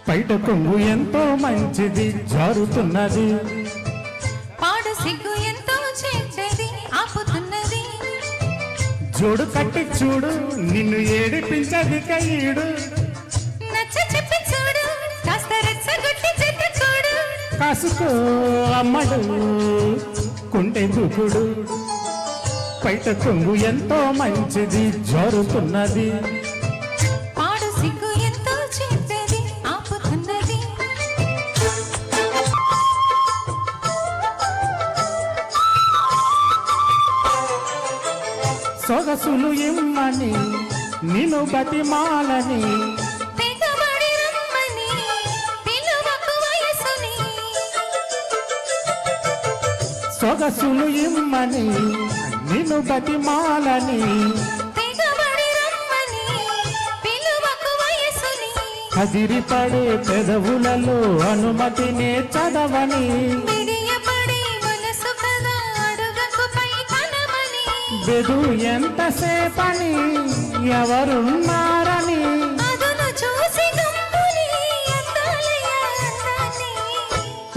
బయట కొంగు ఎంతో మంచిది జారుతున్నది, పాడు సిగ్గు ఎంతో చెడ్డది ఆపుతున్నది. జోడు కట్టి చూడు నిన్ను ఏడిపించది కయ్యుడు, నచ్చ చెప్పి చూడు కాస్త రెచ్చగొట్టి చెత్త చూడు. కాసుకో అమ్మడు కుంటే దూకుడు, బయట కొంగు ఎంతో మంచిది జారుతున్నది, పాడు సిగ్గు ఎంతో చెడ్డది ఆపుతున్నది. సొగసులు ఇమ్మని నిన్ను బతిమాలని, తెగబడి రమ్మని పిలువకు వయసుని. సొగసులు ఇమ్మని నిన్ను బతిమాలని, తెగబడి రమ్మని పిలువకు వయసుని. కదిరిపడే పెదవులలో అనుమతినే చదవని, విడియపడి మనసు కదా అడుగకు పై కనమని. బెదు ఎంతసేపని ఎవరున్నారని, అదును చూసి గమ్ముని అందాలయ్య అందాన్ని.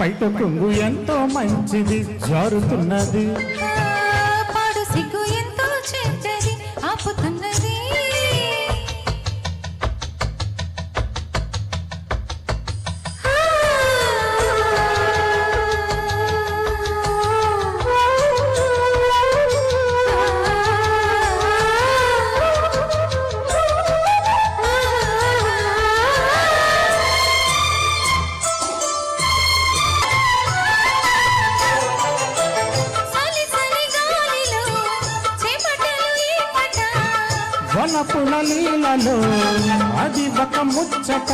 బయట కొంగు ఎంతో మంచిది జారుతున్నది, పాడు సిగ్గు ఎంతో చెడ్డది ఆపుతున్నది. వనపుల లీలలో అది ఒక ముచ్చట,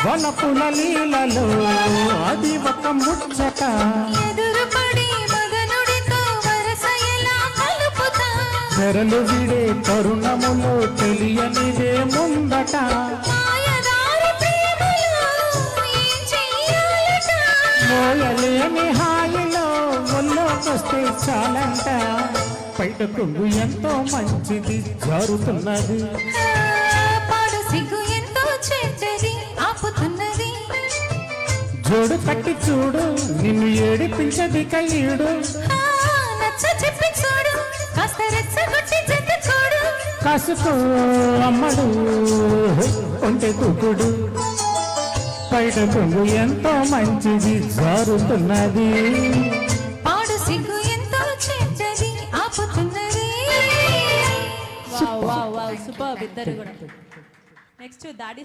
వనపుల లీలలో అది ఒక ముచ్చట. ఎదురుపడి మగనుడితో వరస ఎలా కలుపుతా. తెరలు విడే తరుణములో తెలియనిదే ముందట, మాయదారి ప్రేమలో ఏం చెయ్యాలట. మోయలేని హాయిలో ఒళ్ళోకొస్తే చాలంట, బయట కొంగు ఎంతో మంచిది జారుతున్నది, పాడు సిగ్గు ఎంతో చెడ్డది ఆపుతున్నది. జోడు కట్టి చూడు నిన్ను ఏడిపించది కయ్యుడు, నచ్చ చెప్పి చూడు కాస్త రెచ్చగొట్టి చెత్త చూడు. కాసుకో అమ్మడు ఒంటె తూకుడు, బయట కొంగు ఎంతో మంచిది జారుతున్నది, పాడు సిగ్గు ఎంతో చెడ్డది ఆపుతున్నది. వావ్ వావ్ వావ్ సూపర్ ఇద్దరు కూడా. నెక్స్ట్ దాడి